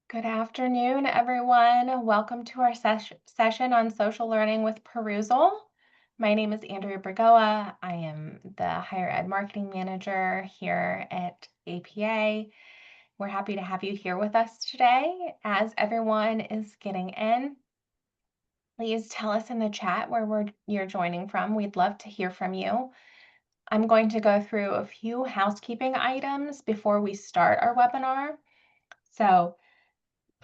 Good afternoon, everyone. Welcome to our session on social learning with Perusall. My name is Andrea Brigoa. I am the Higher Ed Marketing Manager here at APA. We're happy to have you here with us today. As everyone is getting in, please tell us in the chat where you're joining from. We'd love to hear from you. I'm going to go through a few housekeeping items before we start our webinar. So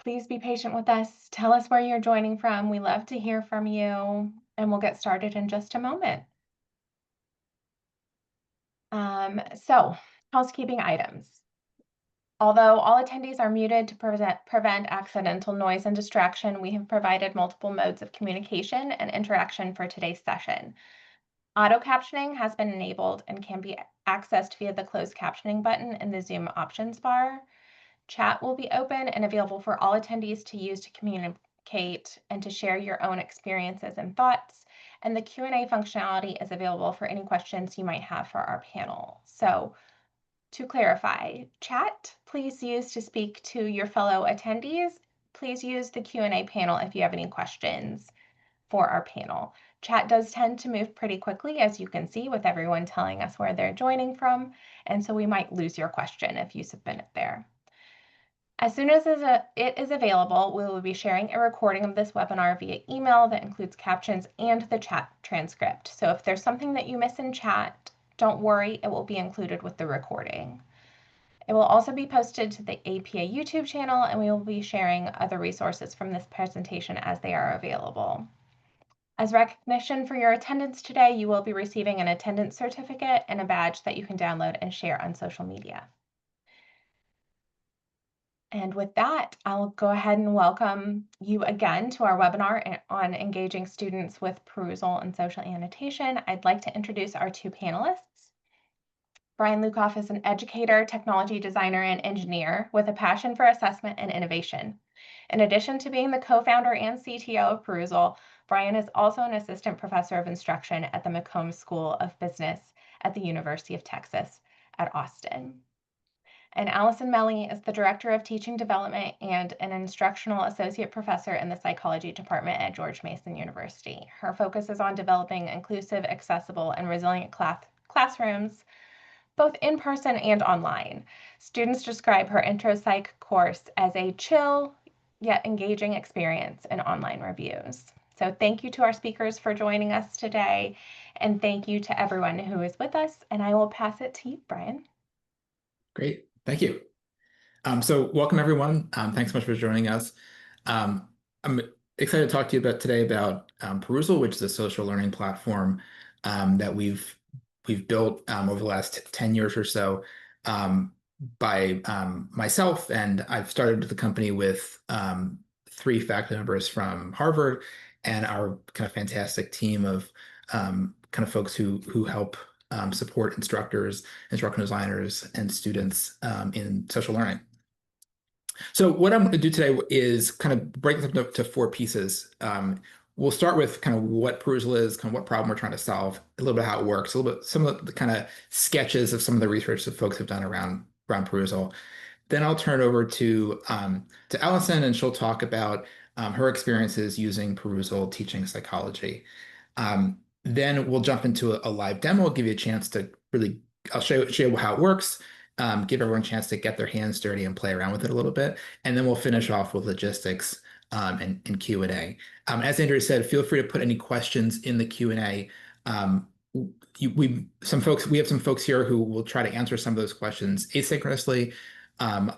please be patient with us. Tell us where you're joining from. We love to hear from you, and we'll get started in just a moment. Housekeeping items. Although all attendees are muted to prevent accidental noise and distraction, we have provided multiple modes of communication and interaction for today's session. Auto captioning has been enabled and can be accessed via the closed captioning button in the Zoom options bar. Chat will be open and available for all attendees to use to communicate and to share your own experiences and thoughts. And the Q&A functionality is available for any questions you might have for our panel. So to clarify, chat, please use to speak to your fellow attendees. Please use the Q&A panel if you have any questions for our panel. Chat does tend to move pretty quickly, as you can see, with everyone telling us where they're joining from. And so we might lose your question if you submit it there. As soon as it is available, we will be sharing a recording of this webinar via email that includes captions and the chat transcript. So if there's something that you miss in chat, don't worry, it will be included with the recording. It will also be posted to the APA YouTube channel, and we will be sharing other resources from this presentation as they are available. As recognition for your attendance today, you will be receiving an attendance certificate and a badge that you can download and share on social media. And with that, I'll go ahead and welcome you again to our webinar on engaging students with Perusall and social annotation. I'd like to introduce our two panelists. Brian Lukoff is an educator, technology designer, and engineer with a passion for assessment and innovation. In addition to being the co-founder and CTO of Perusall, Brian is also an assistant professor of instruction at the McCombs School of Business at the University of Texas at Austin. And Alison Melley is the Director of Teaching Development and an instructional associate professor in the psychology department at George Mason University. Her focus is on developing inclusive, accessible, and resilient classrooms, both in person and online. Students describe her intro psych course as a chill yet engaging experience in online reviews. So thank you to our speakers for joining us today, and thank you to everyone who is with us, and I will pass it to you, Brian. Great, thank you. So welcome everyone. Thanks so much for joining us. I'm excited to talk to you today about Perusall, which is a social learning platform that we've built over the last 10 years or so by myself, and I've started the company with 3 faculty members from Harvard and our kind of fantastic team of kind of folks who help support instructors, instructional designers, and students in social learning. So what I'm going to do today is kind of break this up to 4 pieces. We'll start with kind of what Perusall is, kind of what problem we're trying to solve, a little bit how it works, a little bit some of the kind of sketches of some of the research that folks have done around Perusall. Then I'll turn over to Alison, and she'll talk about her experiences using Perusall teaching psychology. Then we'll jump into a live demo. I'll give you a chance to really, I'll show you how it works, give everyone a chance to get their hands dirty and play around with it a little bit. And then we'll finish off with logistics and Q&A. As Andrea said, feel free to put any questions in the Q&A. We have some folks here who will try to answer some of those questions asynchronously. Alison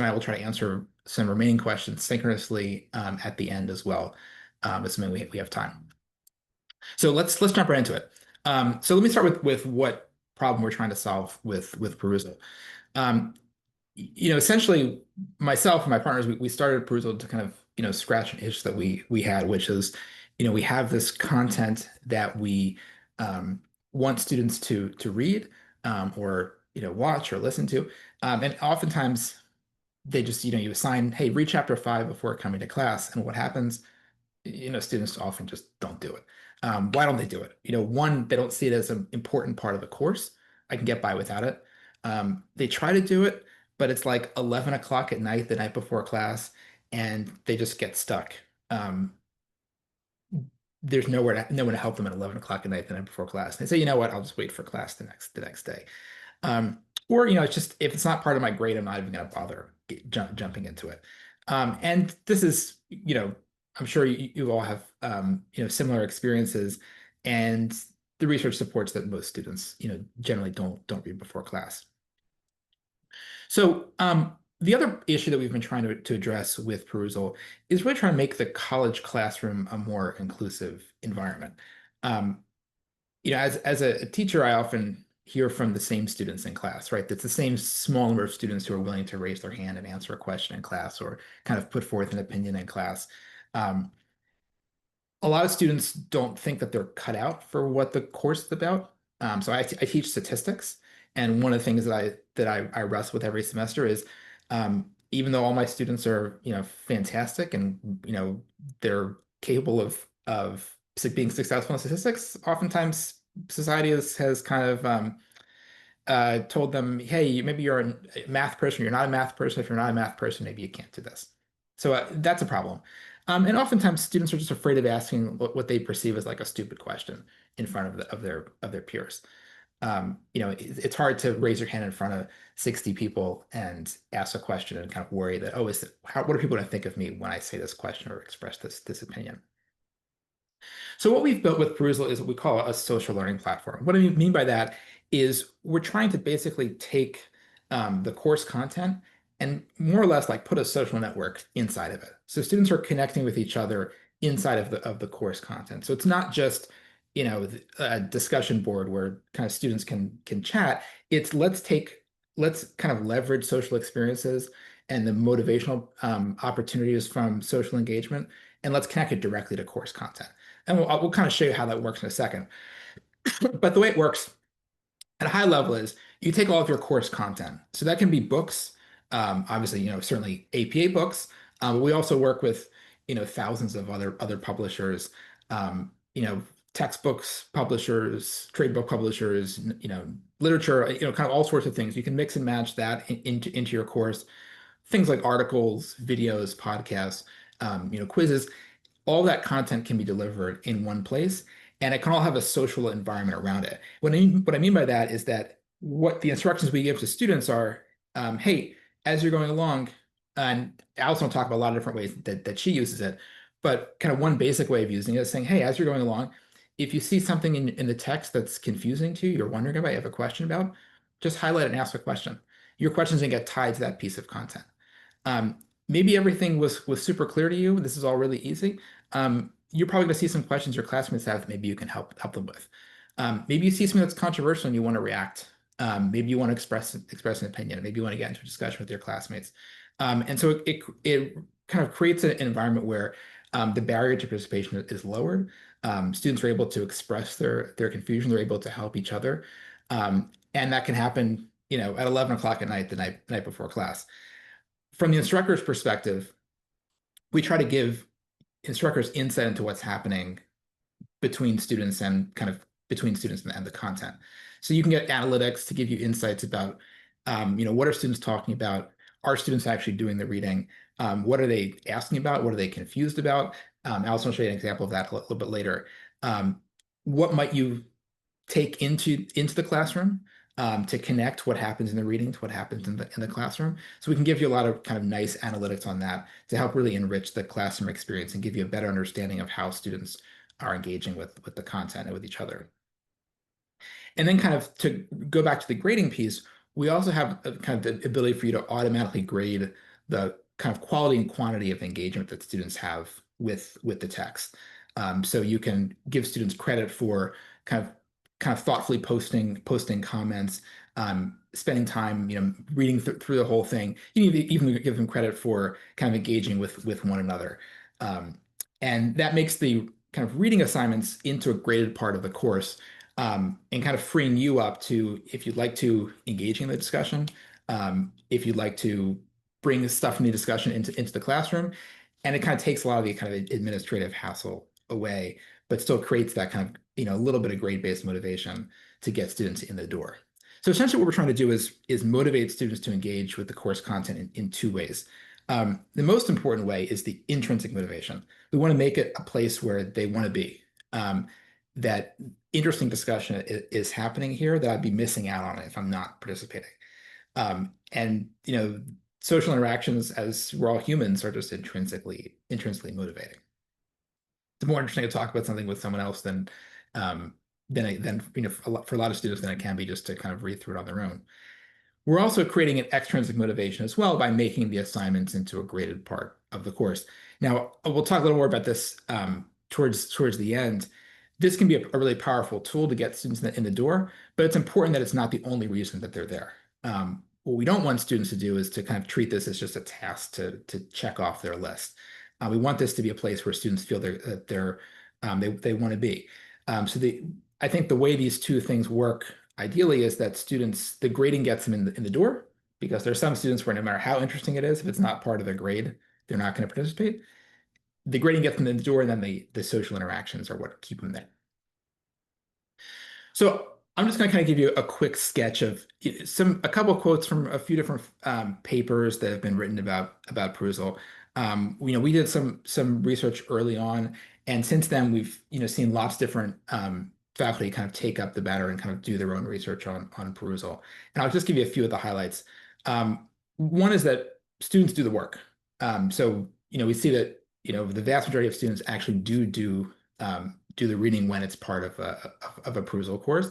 and I will try to answer some remaining questions synchronously at the end as well, assuming we have time. So let's jump right into it. So let me start with what problem we're trying to solve with Perusall. Essentially, myself and my partners, we started Perusall to kind of scratch an itch that we had, which is we have this content that we want students to read or watch or listen to, and oftentimes they just you assign, hey, read chapter 5 before coming to class, and what happens? Students often just don't do it. Why don't they do it? One, they don't see it as an important part of the course. I can get by without it. They try to do it, but it's like 11 o'clock at night, the night before class, and they just get stuck. Um, there's no one to help them at 11 o'clock at night the night before class. They say, you know what, I'll just wait for class the next day. Or, it's just if it's not part of my grade, I'm not even going to bother jumping into it. And this is, I'm sure you all have, similar experiences, and the research supports that most students, generally don't read before class. So, the other issue that we've been trying to address with Perusall is really trying to make the college classroom a more inclusive environment. Um, as a teacher, I often hear from the same students in class, right? That's the same small number of students who are willing to raise their hand and answer a question in class or kind of put forth an opinion in class. Um, a lot of students don't think that they're cut out for what the course is about. So I teach statistics, and one of the things I wrestle with every semester is, even though all my students are fantastic and they're capable of being successful in statistics, oftentimes society has kind of told them, hey, maybe you're a math person, you're not a math person. If you're not a math person, maybe you can't do this. So that's a problem. And oftentimes students are just afraid of asking what they perceive as like a stupid question in front of their peers. It's hard to raise your hand in front of 60 people and ask a question and kind of worry that, oh, what are people going to think of me when I say this question or express this opinion? So what we've built with Perusall is what we call a social learning platform. What I mean by that is we're trying to basically take the course content and more or less like put a social network inside of it. So students are connecting with each other inside of the course content. So it's not just a discussion board where kind of students can chat. It's let's kind of leverage social experiences and the motivational opportunities from social engagement, and let's connect it directly to course content. And we'll kind of show you how that works in a second. But the way it works at a high level is you take all of your course content. So that can be books, obviously, certainly APA books. But we also work with, thousands of other publishers, textbooks publishers, trade book publishers, literature, kind of all sorts of things. You can mix and match that into your course. Things like articles, videos, podcasts, quizzes. All that content can be delivered in one place, and it can all have a social environment around it. What I mean by that is that what the instructions we give to students are, hey, as you're going along, and Alison will talk about a lot of different ways that she uses it, but kind of one basic way of using it is saying, hey, as you're going along, if you see something in the text that's confusing to you, you're wondering about, you have a question about, just highlight it and ask a question. Your question's gonna get tied to that piece of content. Maybe everything was super clear to you. This is all really easy. You're probably going to see some questions your classmates have that maybe you can help them with. Maybe you see something that's controversial and you want to react. Maybe you want to express an opinion. Maybe you want to get into a discussion with your classmates. And so it kind of creates an environment where the barrier to participation is lowered. Students are able to express their confusion. They're able to help each other. And that can happen, at 11 o'clock at night, the night before class. From the instructor's perspective, we try to give instructors insight into what's happening between students and kind of between students and the content. So you can get analytics to give you insights about, what are students talking about? Are students actually doing the reading? What are they asking about? What are they confused about? Alison will show you an example of that a little bit later. What might you take into the classroom to connect what happens in the reading to what happens in the classroom. So we can give you a lot of kind of nice analytics on that to help really enrich the classroom experience and give you a better understanding of how students are engaging with the content and with each other. And then kind of to go back to the grading piece, we also have kind of the ability for you to automatically grade the kind of quality and quantity of engagement that students have with the text. So you can give students credit for kind of thoughtfully posting comments, spending time, reading through the whole thing. You need to even give them credit for kind of engaging with one another. And that makes the kind of reading assignments into a graded part of the course, and kind of freeing you up to, if you'd like to engage in the discussion, if you'd like to bring this stuff from the discussion into the classroom. And it kind of takes a lot of the kind of administrative hassle away, but still creates that kind of, a little bit of grade-based motivation to get students in the door. So essentially what we're trying to do is motivate students to engage with the course content in two ways. The most important way is the intrinsic motivation. We want to make it a place where they want to be. That interesting discussion is happening here that I'd be missing out on if I'm not participating. And social interactions, as we're all humans, are just intrinsically motivating. It's more interesting to talk about something with someone else than for a lot of students than it can be just to kind of read through it on their own. We're also creating an extrinsic motivation as well by making the assignments into a graded part of the course. Now, we'll talk a little more about this towards the end. This can be a really powerful tool to get students in the door, but it's important that it's not the only reason that they're there. What we don't want students to do is to kind of treat this as just a task to check off their list. We want this to be a place where students feel they want to be. I think the way these two things work ideally is that the grading gets them in the door, because there's some students where no matter how interesting it is, if it's not part of their grade, they're not going to participate. The grading gets them in the door, and then the social interactions are what keep them there. So I'm just going to kind of give you a quick sketch of a couple of quotes from a few different papers that have been written about Perusall. We did some research early on, and since then we've seen lots of different faculty kind of take up the matter and kind of do their own research on Perusall. And I'll just give you a few of the highlights. One is that students do the work. We see that the vast majority of students actually do the reading when it's part of a Perusall course.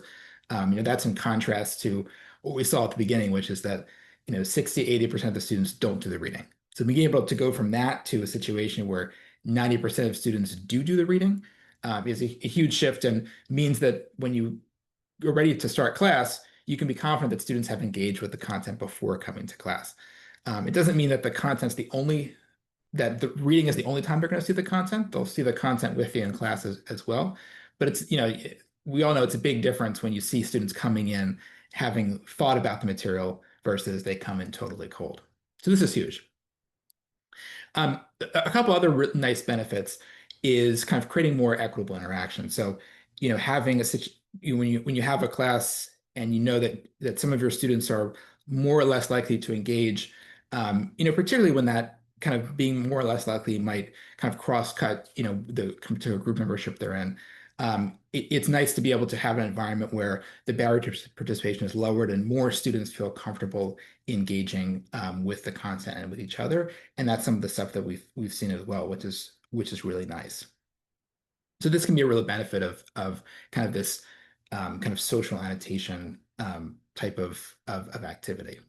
That's in contrast to what we saw at the beginning, which is that 60–80% of the students don't do the reading. So being able to go from that to a situation where 90% of students do the reading is a huge shift, and means that when you are ready to start class, you can be confident that students have engaged with the content before coming to class. It doesn't mean that the reading is the only time they're going to see the content. They'll see the content with you in class as well. But we all know it's a big difference when you see students coming in having thought about the material versus they come in totally cold. So this is huge. A couple other nice benefits is kind of creating more equitable interaction. So, having when you have a class and that some of your students are more or less likely to engage, particularly when that kind of being more or less likely might kind of cross-cut, to a group membership they're in. It's nice to be able to have an environment where the barrier to participation is lowered and more students feel comfortable engaging with the content and with each other. And that's some of the stuff that we've seen as well, which is really nice. So this can be a real benefit of kind of this kind of social annotation type of activity.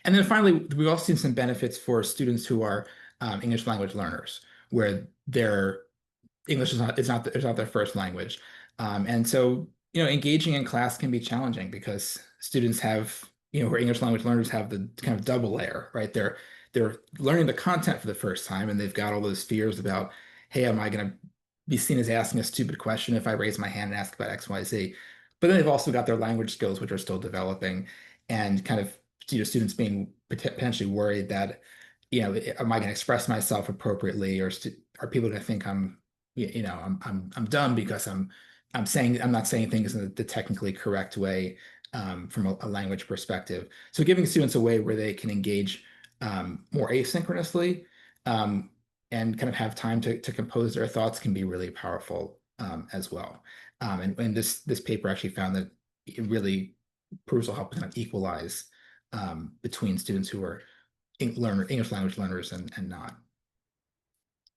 And then finally, we've also seen some benefits for students who are English language learners, where their English is not their first language. And so, engaging in class can be challenging because students have, where English language learners have the kind of double layer, right? They're learning the content for the first time, and they've got all those fears about, hey, am I going to be seen as asking a stupid question if I raise my hand and ask about X, Y, Z? But then they've also got their language skills, which are still developing, and kind of, students being potentially worried that, am I going to express myself appropriately, or are people going to think I'm dumb because I'm not saying things in the technically correct way from a language perspective. So giving students a way where they can engage more asynchronously and kind of have time to compose their thoughts can be really powerful as well. And this paper actually found that Perusall helped kind of equalize between students who are English language learners and not.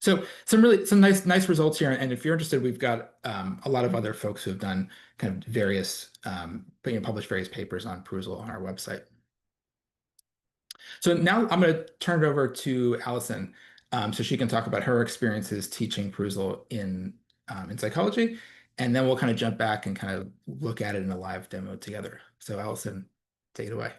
So some nice results here. And if you're interested, we've got a lot of other folks who have done kind of various published various papers on Perusall on our website. So now I'm going to turn it over to Alison, so she can talk about her experiences teaching Perusall in psychology, and then we'll kind of jump back and kind of look at it in a live demo together. So Alison, take it away.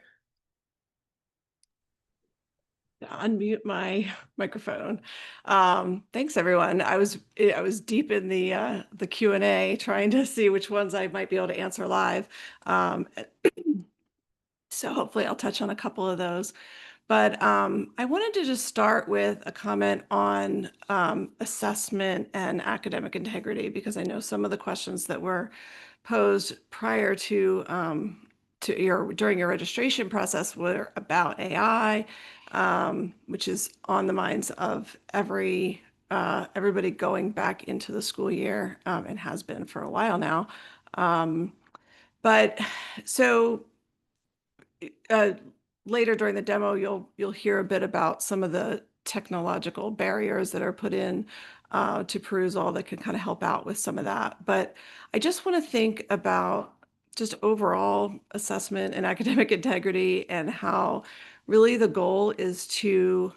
Unmute my microphone. Thanks, everyone. I was deep in the Q&A trying to see which ones I might be able to answer live. So hopefully I'll touch on a couple of those. But I wanted to just start with a comment on assessment and academic integrity, because I know some of the questions that were posed prior to during your registration process were about AI, which is on the minds of everybody going back into the school year, and has been for a while now. But so later during the demo, you'll hear a bit about some of the technological barriers that are put in to Perusall that can kind of help out with some of that. But I just want to think about just overall assessment and academic integrity, and how really the goal is to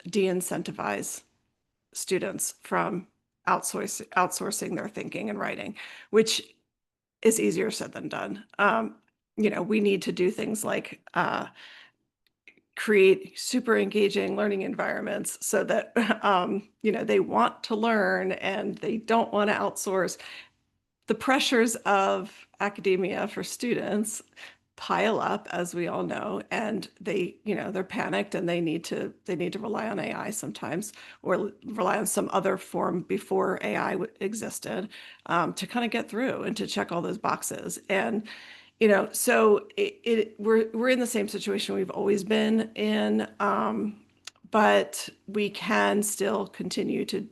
de-incentivize students from outsourcing their thinking and writing, which is easier said than done. We need to do things like create super engaging learning environments so that they want to learn and they don't want to outsource. The pressures of academia for students pile up, as we all know, and they're panicked and they need to rely on AI sometimes, or rely on some other form before AI existed, to kind of get through and to check all those boxes. And so we're in the same situation we've always been in, but we can still continue to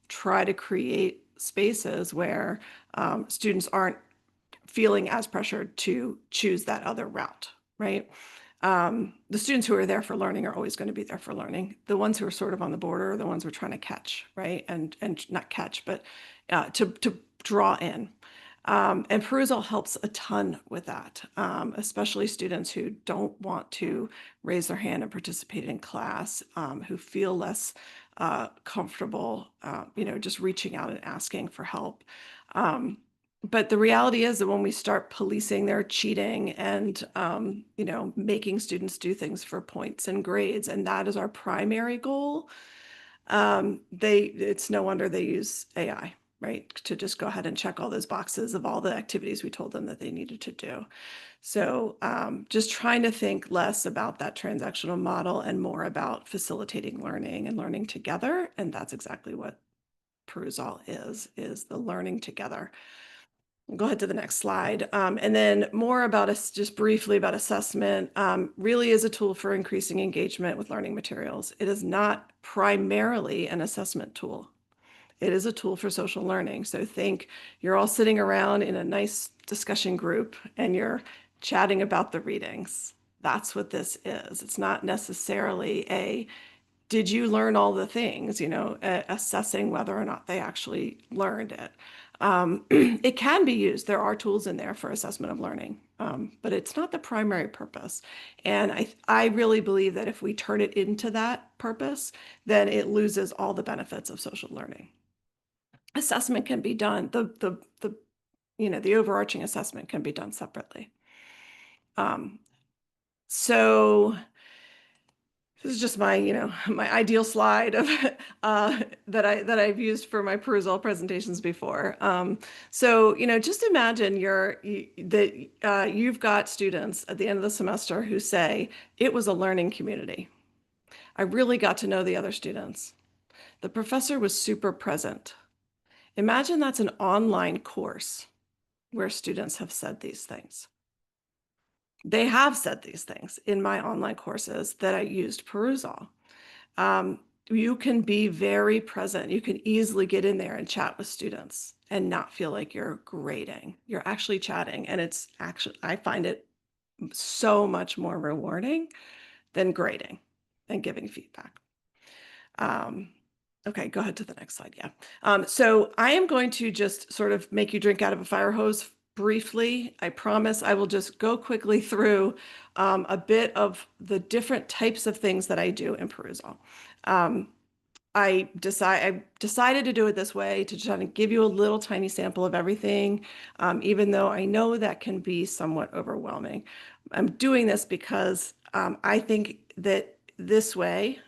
try to create spaces where students aren't feeling as pressured to choose that other route, right? The students who are there for learning are always going to be there for learning. The ones who are sort of on the border are the ones we're trying to catch, right? And not catch, but to draw in. And Perusall helps a ton with that, especially students who don't want to raise their hand and participate in class, who feel less comfortable, just reaching out and asking for help. But the reality is that when we start policing their cheating and, making students do things for points and grades, and that is our primary goal, it's no wonder they use AI, right, to just go ahead and check all those boxes of all the activities we told them that they needed to do. So just trying to think less about that transactional model and more about facilitating learning and learning together. And that's exactly what Perusall is the learning together. Go ahead to the next slide. And then more about us, just briefly about assessment, really is a tool for increasing engagement with learning materials. It is not primarily an assessment tool. It is a tool for social learning. So think you're all sitting around in a nice discussion group and you're chatting about the readings. That's what this is. It's not necessarily did you learn all the things, assessing whether or not they actually learned it. It can be used. There are tools in there for assessment of learning, but it's not the primary purpose. And I really believe that if we turn it into that purpose, then it loses all the benefits of social learning. Assessment can be done, the overarching assessment can be done separately. So this is just my, my ideal slide of that I've used for my Perusall presentations before. So, just imagine you've got students at the end of the semester who say, it was a learning community. I really got to know the other students. The professor was super present. Imagine that's an online course where students have said these things. They have said these things in my online courses that I used Perusall. You can be very present. You can easily get in there and chat with students and not feel like you're grading. You're actually chatting, and I find it so much more rewarding than grading and giving feedback. Okay, go ahead to the next slide. Yeah. So I am going to just sort of make you drink out of a fire hose briefly. I promise I will just go quickly through a bit of the different types of things that I do in Perusall. I decided to do it this way to try to give you a little tiny sample of everything, even though I know that can be somewhat overwhelming. I'm doing this because I think that this way,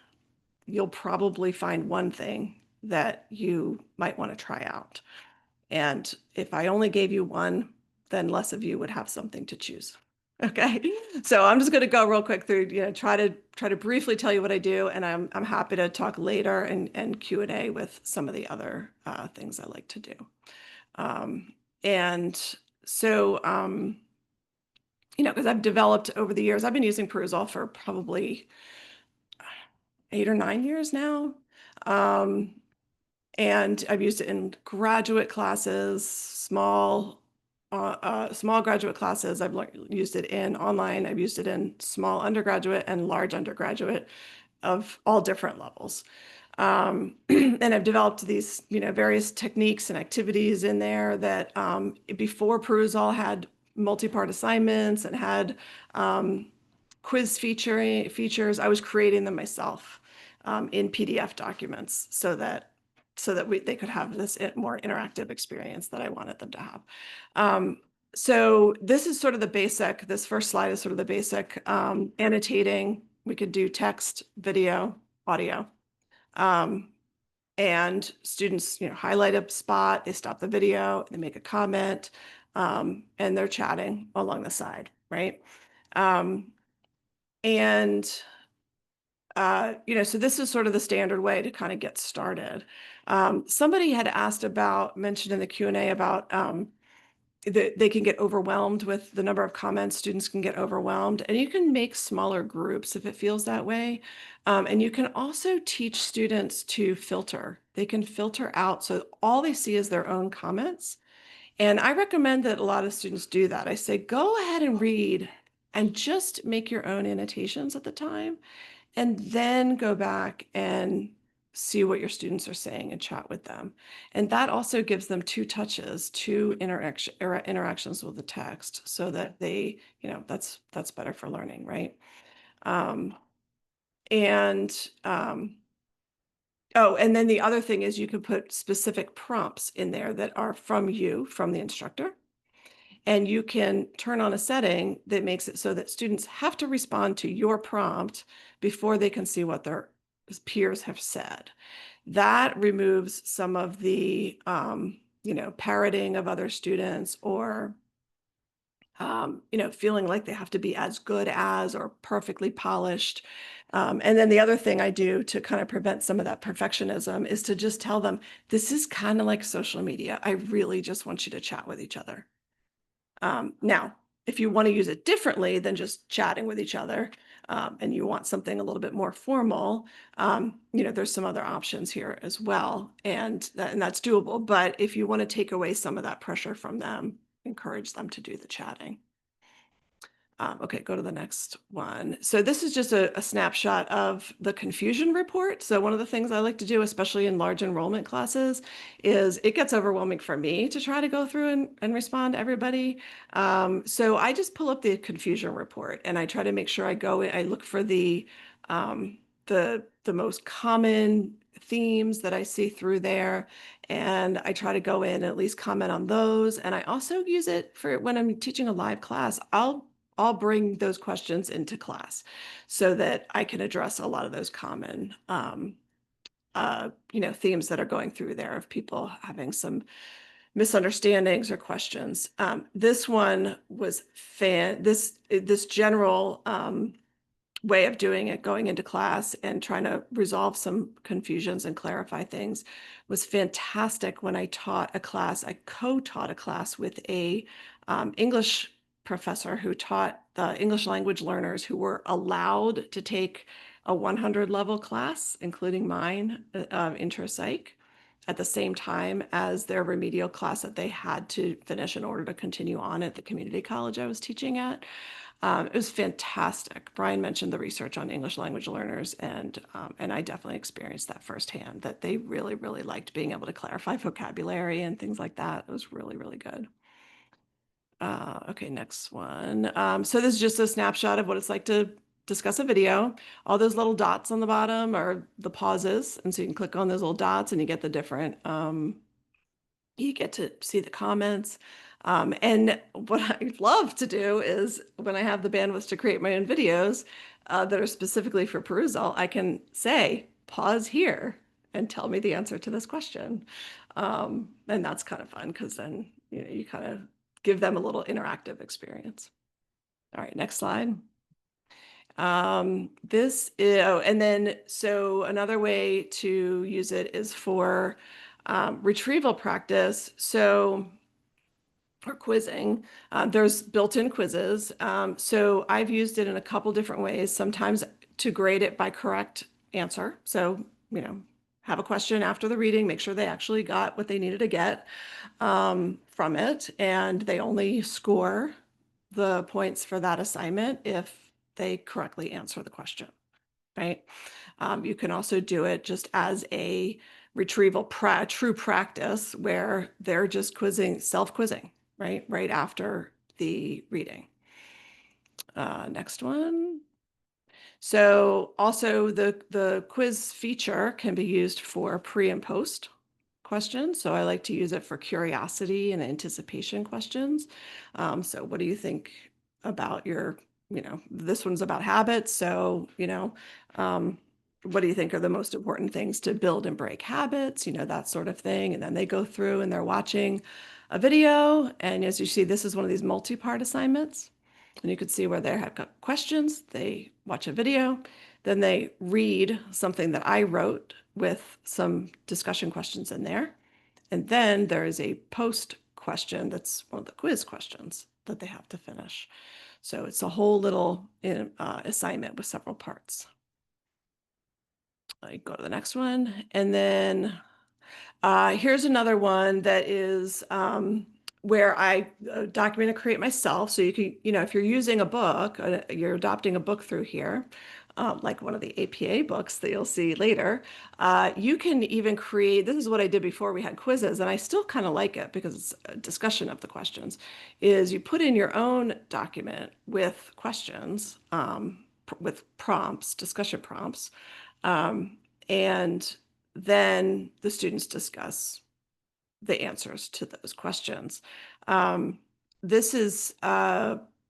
you'll probably find one thing that you might want to try out. And if I only gave you one, then less of you would have something to choose. Okay, so I'm just going to go real quick through, try to briefly tell you what I do, and I'm happy to talk later and Q&A with some of the other things I like to do. And So, because I've developed over the years, I've been using Perusall for probably 8 or 9 years now. And I've used it in graduate classes, small graduate classes. I've used it in online. I've used it in small undergraduate and large undergraduate of all different levels. And I've developed these, various techniques and activities in there that before Perusall had multi-part assignments and had quiz features, I was creating them myself in PDF documents so that they could have this more interactive experience that I wanted them to have. So this is sort of the basic. This first slide is sort of the basic annotating. We could do text, video, audio. And students, highlight a spot, they stop the video, they make a comment, and they're chatting along the side, right? So this is sort of the standard way to kind of get started. Somebody had mentioned in the Q&A about they can get overwhelmed with the number of comments. Students can get overwhelmed, and you can make smaller groups if it feels that way. And you can also teach students to filter. They can filter out so all they see is their own comments. And I recommend that a lot of students do that. I say, go ahead and read and just make your own annotations at the time, and then go back and see what your students are saying and chat with them. And that also gives them two interactions with the text so that they, that's better for learning, right? And then the other thing is you can put specific prompts in there that are from the instructor. And you can turn on a setting that makes it so that students have to respond to your prompt before they can see what their peers have said. That removes some of the, parroting of other students or, feeling like they have to be as good as or perfectly polished. And then the other thing I do to kind of prevent some of that perfectionism is to just tell them, this is kind of like social media. I really just want you to chat with each other. Now, if you want to use it differently than just chatting with each other, and you want something a little bit more formal, there's some other options here as well, and that's doable. But if you want to take away some of that pressure from them, encourage them to do the chatting. Okay, go to the next one. So this is just a snapshot of the confusion report. So one of the things I like to do, especially in large enrollment classes, is it gets overwhelming for me to try to go through and respond to everybody. So I just pull up the confusion report and I try to make sure I look for the most common themes that I see through there. And I try to go in and at least comment on those. And I also use it for when I'm teaching a live class. I'll bring those questions into class so that I can address a lot of those common, themes that are going through there of people having some misunderstandings or questions. This one was this general way of doing it, going into class and trying to resolve some confusions and clarify things, was fantastic. When I taught a class, I co-taught a class with a English professor who taught the English language learners who were allowed to take a 100 level class, including mine, intro psych, at the same time as their remedial class that they had to finish in order to continue on at the community college I was teaching at. It was fantastic. Brian mentioned the research on English language learners, and I definitely experienced that firsthand, that they really, really liked being able to clarify vocabulary and things like that. It was really, really good. Okay, next one. So this is just a snapshot of what it's like to discuss a video. All those little dots on the bottom are the pauses, and so you can click on those little dots and you get the different, you get to see the comments. And what I love to do is when I have the bandwidth to create my own videos that are specifically for Perusall, I can say, pause here and tell me the answer to this question. And that's kind of fun because then you kind of give them a little interactive experience. All right, next slide. And then so another way to use it is for retrieval practice. So or quizzing. There's built-in quizzes. So I've used it in a couple different ways, sometimes to grade it by correct answer. So, have a question after the reading, make sure they actually got what they needed to get from it. And they only score the points for that assignment if they correctly answer the question, right? You can also do it just as a retrieval true practice where they're just self-quizzing, right after the reading. Next one. So also the quiz feature can be used for pre and post questions. So I like to use it for curiosity and anticipation questions. So what do you think about this one's about habits. So, what do you think are the most important things to build and break habits, that sort of thing. And then they go through and they're watching a video. And as you see, this is one of these multi-part assignments. And you can see where they have got questions, they watch a video, then they read something that I wrote with some discussion questions in there. And then there is a post question that's one of the quiz questions that they have to finish. So it's a whole little assignment with several parts. I go to the next one. And then here's another one that is where I document and create myself. So you can, if you're using a book, you're adopting a book through here, like one of the APA books that you'll see later, you can even create, this is what I did before we had quizzes, and I still kind of like it because it's a discussion of the questions, is you put in your own document with questions, with prompts, discussion prompts, and then the students discuss the answers to those questions. This is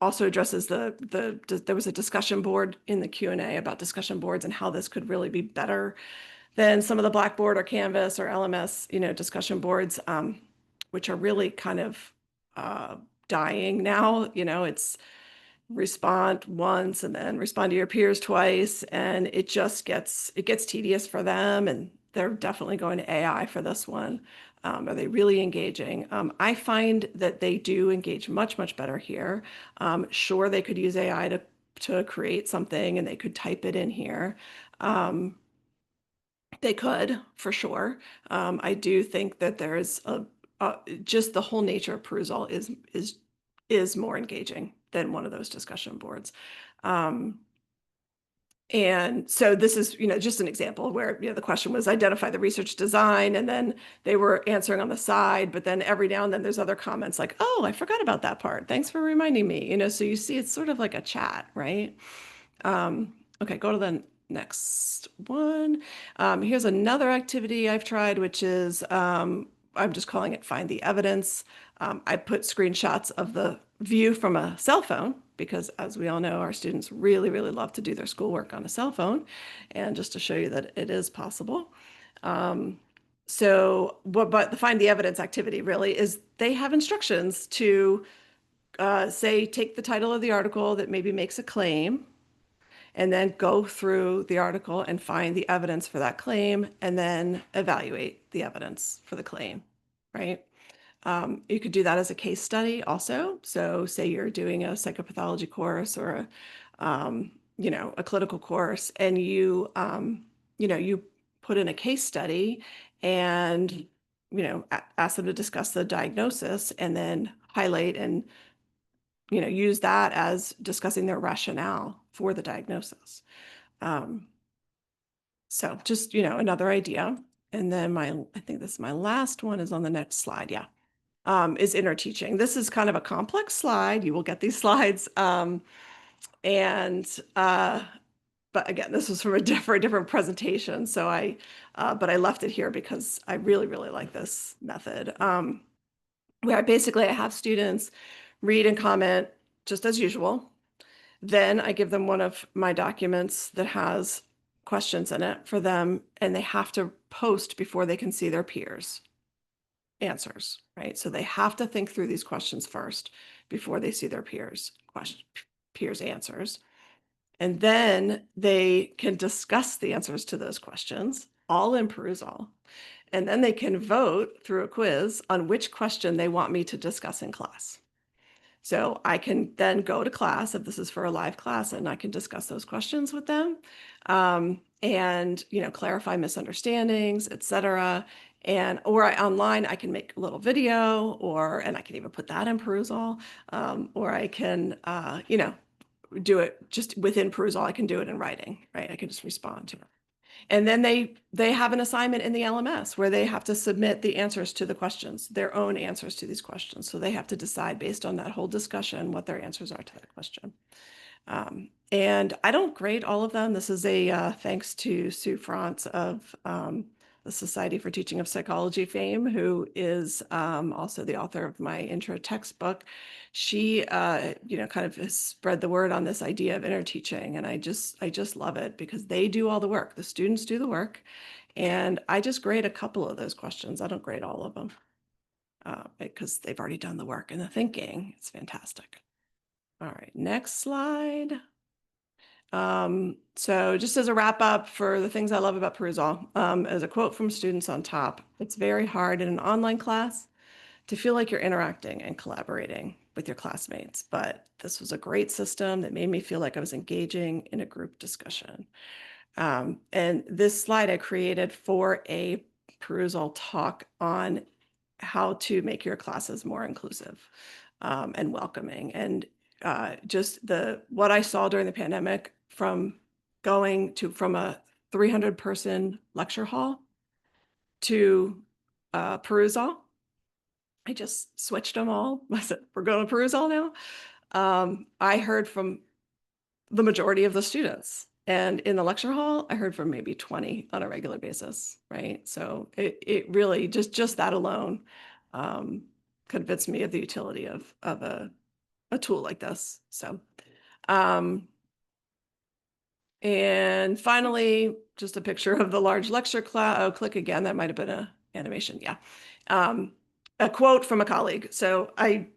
also addresses there was a discussion board in the Q&A about discussion boards and how this could really be better than some of the Blackboard or Canvas or LMS, discussion boards, which are really kind of dying now. It's respond once and then respond to your peers twice, and it gets tedious for them, and they're definitely going to AI for this one. Are they really engaging? I find that they do engage much, much better here. Sure, they could use AI to create something and they could type it in here. They could, for sure. I do think that there is just the whole nature of Perusall is more engaging than one of those discussion boards. And so this is, just an example where, the question was identify the research design, and then they were answering on the side, but then every now and then there's other comments like, oh, I forgot about that part. Thanks for reminding me, so you see it's sort of like a chat, right? Okay, go to the next one. Here's another activity I've tried, which is, I'm just calling it Find the Evidence. I put screenshots of the view from a cell phone because, as we all know, our students really, really love to do their schoolwork on a cell phone. And just to show you that it is possible. But the Find the Evidence activity really is they have instructions to say, take the title of the article that maybe makes a claim, and then go through the article and find the evidence for that claim, and then evaluate the evidence for the claim, right? You could do that as a case study also. So say you're doing a psychopathology course or a clinical course, and you put in a case study and, ask them to discuss the diagnosis, and then highlight and use that as discussing their rationale for the diagnosis. So just, another idea. And then I think this is my last one is on the next slide. Yeah. Is inner teaching. This is kind of a complex slide. You will get these slides. But again, this was from a different presentation. So but I left it here because I really, really like this method. Where I have students read and comment just as usual. Then I give them one of my documents that has questions in it for them, and they have to post before they can see their peers' answers, right? So they have to think through these questions first before they see their peers' answers. And then they can discuss the answers to those questions, all in Perusall. And then they can vote through a quiz on which question they want me to discuss in class. So I can then go to class if this is for a live class, and I can discuss those questions with them, and clarify misunderstandings, etc. And online I can make a little video, and I can even put that in Perusall, or I can do it just within Perusall. I can do it in writing, right? I can just respond to it. And then they have an assignment in the LMS where they have to submit the answers to the questions, their own answers to these questions. So they have to decide based on that whole discussion what their answers are to that question. And I don't grade all of them. This is a thanks to Sue France of the Society for Teaching of Psychology fame, who is also the author of my intro textbook. She, kind of has spread the word on this idea of interteaching, and I just love it because they do all the work. The students do the work, and I just grade a couple of those questions. I don't grade all of them because they've already done the work and the thinking. It's fantastic. All right, next slide. So just as a wrap up for the things I love about Perusall, as a quote from students on top, it's very hard in an online class to feel like you're interacting and collaborating with your classmates, but this was a great system that made me feel like I was engaging in a group discussion. And this slide I created for a Perusall talk on how to make your classes more inclusive and welcoming. And just what I saw during the pandemic from a 300-person lecture hall to Perusall. I just switched them all. I said, we're going to Perusall now. I heard from the majority of the students. And in the lecture hall, I heard from maybe 20 on a regular basis, right? So it really, just that alone convinced me of the utility of a tool like this. So, and finally, just a picture of the large lecture class. Oh, click again. That might have been an animation. Yeah. A quote from a colleague. So I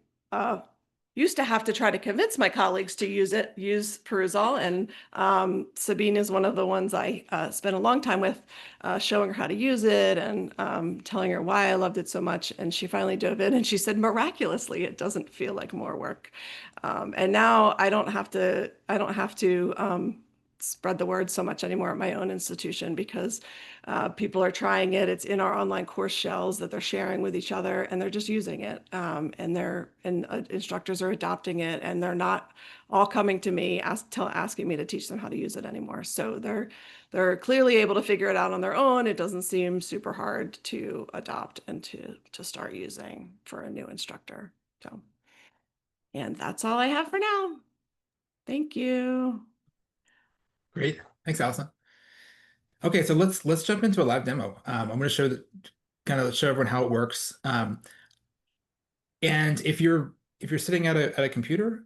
used to have to try to convince my colleagues to use Perusall. And Sabine is one of the ones I spent a long time with, showing her how to use it and telling her why I loved it so much. And she finally dove in and she said, miraculously, it doesn't feel like more work. And now I don't have to spread the word so much anymore at my own institution because people are trying it. It's in our online course shells that they're sharing with each other, and they're just using it. And instructors are adopting it, and they're not all coming to me asking me to teach them how to use it anymore. So they're clearly able to figure it out on their own. It doesn't seem super hard to adopt and to start using for a new instructor. So, and that's all I have for now. Thank you. Great. Thanks, Alison. Okay, so let's jump into a live demo. I'm going to show everyone how it works. And if you're sitting at a computer,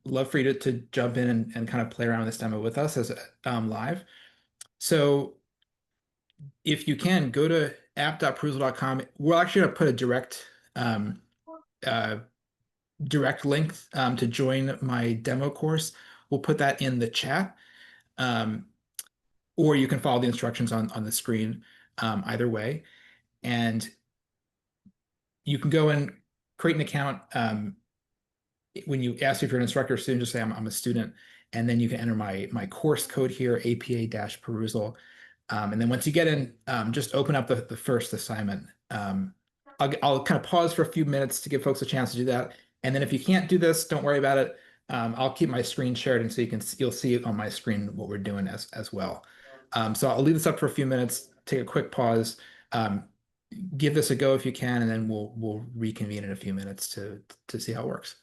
love for you to jump in and kind of play around with this demo with us as live. So if you can, go to app.perusall.com. We're actually going to put a direct link to join my demo course. We'll put that in the chat. Or you can follow the instructions on the screen, either way. And you can go and create an account. When you ask if you're an instructor or student, just say I'm a student, and then you can enter my course code here, APA-Perusall. And then once you get in, just open up the first assignment. I'll kind of pause for a few minutes to give folks a chance to do that. And then if you can't do this, don't worry about it. I'll keep my screen shared, and so you'll see on my screen what we're doing as well. So I'll leave this up for a few minutes, take a quick pause, give this a go if you can, and then we'll reconvene in a few minutes to see how it works.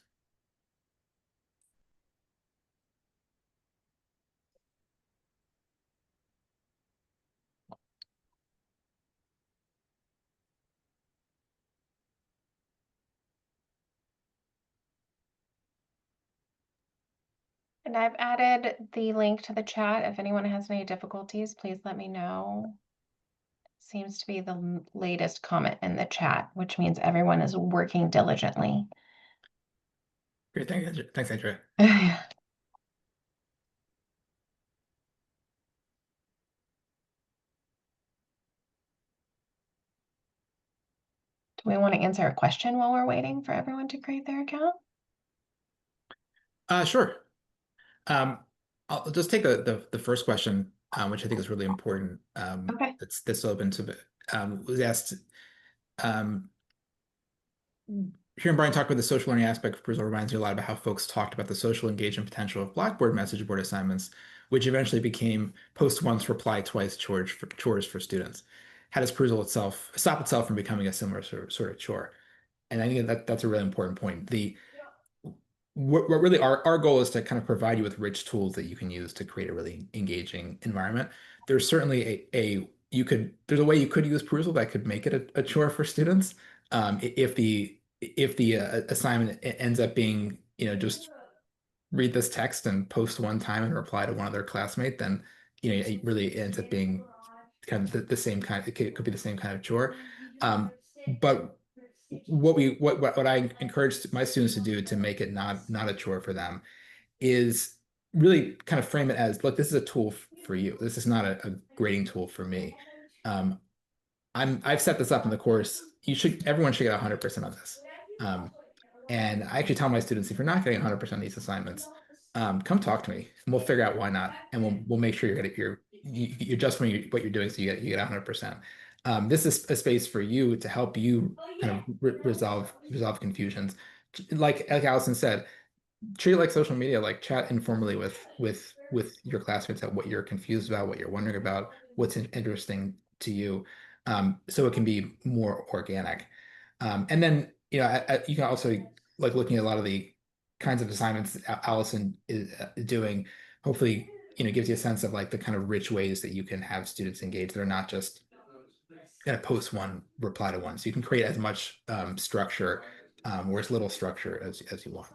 And I've added the link to the chat. If anyone has any difficulties, please let me know. Seems to be the latest comment in the chat, which means everyone is working diligently. Great, thanks, Andrea. Do we want to answer a question while we're waiting for everyone to create their account? Sure. I'll just take the first question, which I think is really important. Okay. That's open to was asked. Um, Hearing Brian talk about the social learning aspect of Perusall reminds me a lot about how folks talked about the social engagement potential of Blackboard message board assignments, which eventually became post once, reply twice chores for students. How does Perusall itself stop itself from becoming a similar sort of chore? And I think that's a really important point. What really our goal is to kind of provide you with rich tools that you can use to create a really engaging environment. There's certainly there's a way you could use Perusall that could make it a chore for students. If the assignment ends up being, just read this text and post one time and reply to one of their classmates, then it really ends up being kind of the same kind. It could be the same kind of chore. But what I encourage my students to do to make it not a chore for them is really kind of frame it as, look, this is a tool for you. This is not a grading tool for me. Um, I've set this up in the course. Everyone should get 100% of this. And I actually tell my students, if you're not getting 100% of these assignments, come talk to me and we'll figure out why not. And we'll make sure you adjust what you're doing so you get 100%. This is a space for you to help you kind of resolve confusions. Like Alison said, treat it like social media, like chat informally with your classmates at what you're confused about, what you're wondering about, what's interesting to you, so it can be more organic. And then you can also, like, looking at a lot of the kinds of assignments Alison is doing, hopefully gives you a sense of like the kind of rich ways that you can have students engage that are not just kind of post one, reply to one. So you can create as much structure or as little structure as you want.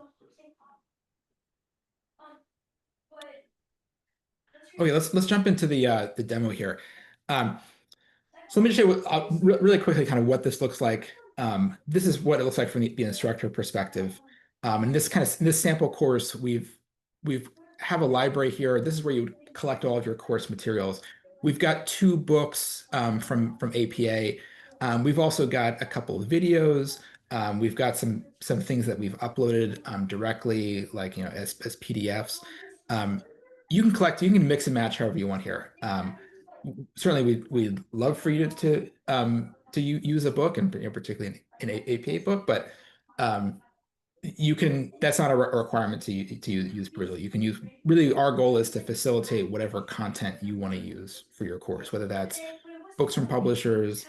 Okay, let's jump into the demo here. So let me just show you really quickly kind of what this looks like. This is what it looks like from the instructor perspective. And in this sample course, we've have a library here. This is where you collect all of your course materials. We've got 2 books from APA. We've also got a couple of videos. We've got some things that we've uploaded directly, like as PDFs. You can mix and match however you want here. Certainly, we'd love for you to use a book, and particularly an APA book, but that's not a requirement to use Perusall. You can use, really, our goal is to facilitate whatever content you want to use for your course, whether that's books from publishers,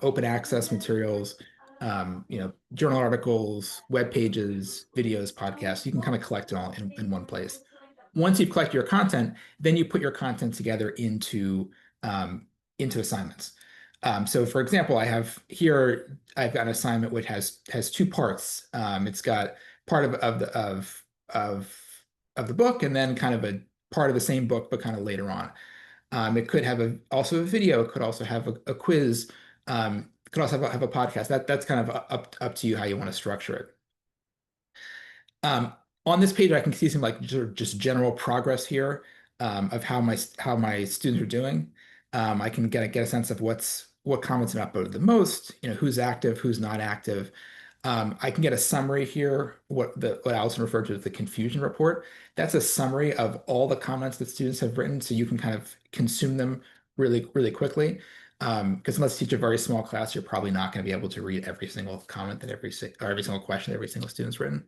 open access materials, journal articles, web pages, videos, podcasts. You can kind of collect it all in one place. Once you've collected your content, then you put your content together into assignments. So for example, I've got an assignment which has 2 parts. It's got part of the book, and then kind of a part of the same book, but kind of later on. It could have also a video. It could also have a quiz. It could also have a podcast. That's kind of up to you how you want to structure it. On this page, I can see some like just general progress here of how my students are doing. I can get a sense of what comments have upvoted the most, who's active, who's not active. I can get a summary here, what Alison referred to as the confusion report. That's a summary of all the comments that students have written, so you can kind of consume them really, really quickly. Because unless you teach a very small class, you're probably not going to be able to read every single comment or every single question that every single student's written.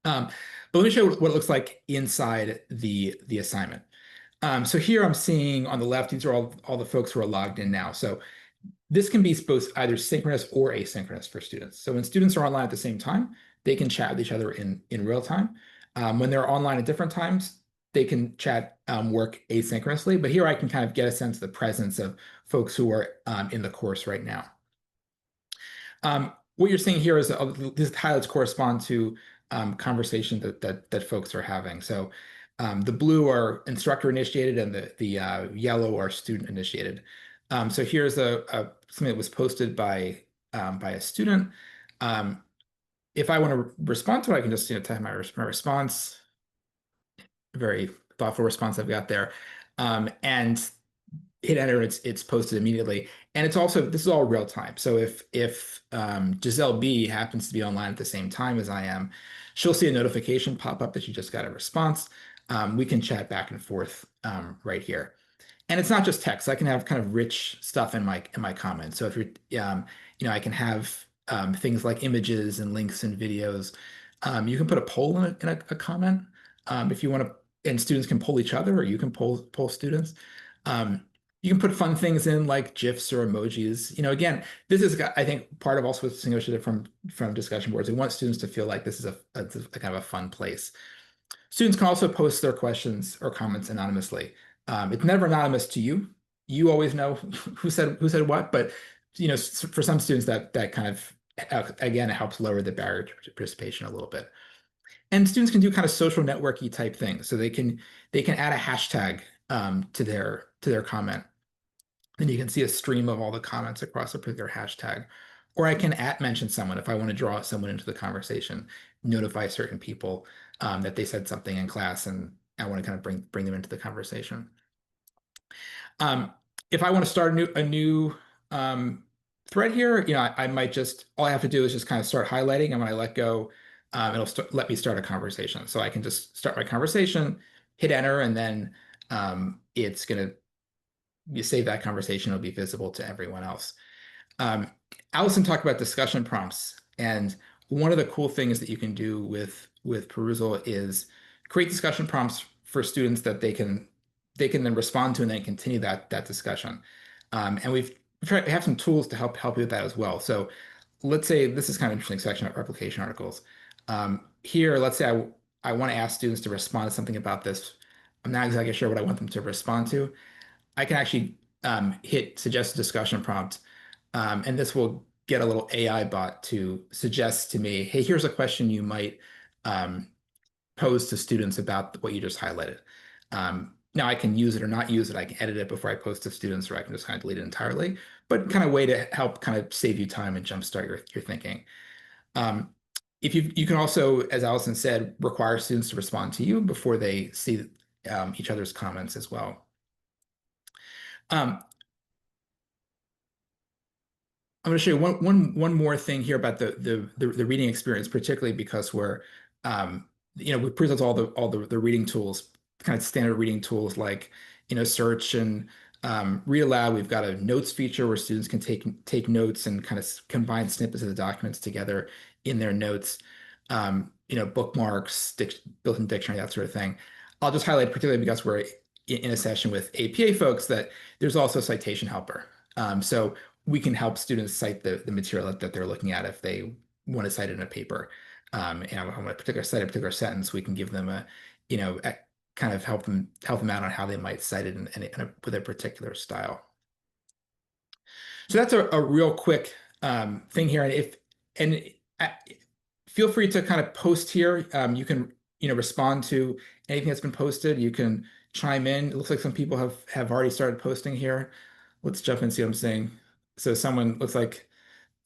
But let me show you what it looks like inside the assignment. So here I'm seeing on the left, these are all the folks who are logged in now. So this can be both either synchronous or asynchronous for students. So when students are online at the same time, they can chat with each other in real time. When they're online at different times, they can chat, work asynchronously. But here I can kind of get a sense of the presence of folks who are in the course right now. What you're seeing here is these highlights correspond to conversation that folks are having. So the blue are instructor initiated, and the yellow are student initiated. So here's something that was posted by a student. If I want to respond to it, I can just type my response. Very thoughtful response I've got there. And hit enter, it's posted immediately. And it's also, this is all real time. So if Giselle B happens to be online at the same time as I am, she'll see a notification pop up that she just got a response. We can chat back and forth right here. And it's not just text. I can have kind of rich stuff in my comments. So if you're, I can have things like images and links and videos. You can put a poll in a comment if you want to, and students can poll each other, or you can poll students. You can put fun things in like GIFs or emojis. Again, this is, I think, part of also what's distinguished it from discussion boards. We want students to feel like this is a kind of a fun place. Students can also post their questions or comments anonymously. It's never anonymous to you. You always know who said what, but for some students that kind of, again, it helps lower the barrier to participation a little bit. And students can do kind of social networky type things. So they can add a hashtag to their comment. And you can see a stream of all the comments across a particular hashtag. Or I can mention someone if I want to draw someone into the conversation, notify certain people that they said something in class, and I want to kind of bring them into the conversation. If I want to start a new thread here, I might just, all I have to do is just kind of start highlighting, and when I let go, it'll let me start a conversation. So I can just start my conversation, hit enter, and then it's going to, you save that conversation, it'll be visible to everyone else. Alison talked about discussion prompts, and one of the cool things that you can do with Perusall is create discussion prompts for students that they can then respond to and then continue that discussion. And we have some tools to help you with that as well. So let's say this is kind of an interesting section of replication articles. Here, let's say I want to ask students to respond to something about this. I'm not exactly sure what I want them to respond to. I can actually hit suggest a discussion prompt, and this will get a little AI bot to suggest to me, hey, here's a question you might pose to students about what you just highlighted. Now I can use it or not use it. I can edit it before I post to students, or I can just kind of delete it entirely, but kind of way to help kind of save you time and jumpstart your thinking. If you can also, as Alison said, require students to respond to you before they see each other's comments as well. I'm going to show you one more thing here about the reading experience, particularly because we're we present all the reading tools, kind of standard reading tools like search and read aloud. We've got a notes feature where students can take notes and kind of combine snippets of the documents together in their notes. Bookmarks, built-in dictionary, that sort of thing. I'll just highlight particularly because we're in a session with APA folks that there's also a citation helper. So we can help students cite the material that they're looking at if they want to cite it in a paper. And I want to cite a particular sentence, we can give them kind of help them out on how they might cite it with a particular style. So that's a real quick thing here. And feel free to kind of post here. You can respond to anything that's been posted. You can chime in. It looks like some people have already started posting here. Let's jump in and see what I'm saying. So someone looks like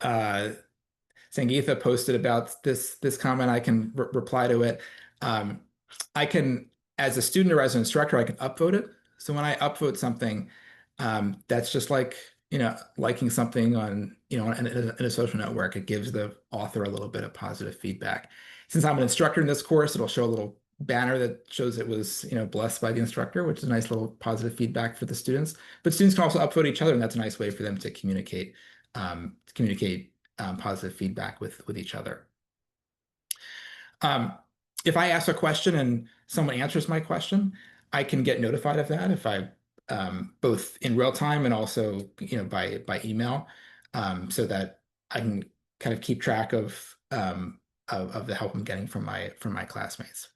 Sangeetha posted about this comment. I can reply to it. I can, as a student or as an instructor, I can upvote it. So when I upvote something, that's just like liking something on in a social network. It gives the author a little bit of positive feedback. Since I'm an instructor in this course, it'll show a little banner that shows it was blessed by the instructor, which is a nice little positive feedback for the students. But students can also upvote each other, and that's a nice way for them to communicate positive feedback with each other. If I ask a question and someone answers my question, I can get notified of that if I both in real time and also by email, so that I can kind of keep track of the help I'm getting from my classmates.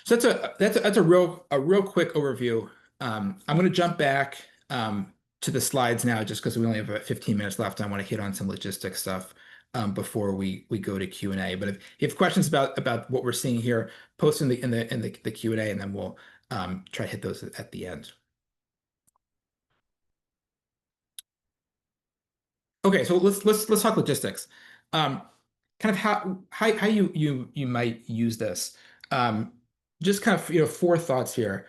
So that's a real quick overview. I'm going to jump back to the slides now, just because we only have about 15 minutes left. I want to hit on some logistic stuff before we go to Q&A. But if you have questions about what we're seeing here, post in the Q&A, and then we'll try to hit those at the end. Okay, so let's talk logistics. Kind of how you might use this. Just kind of four thoughts here.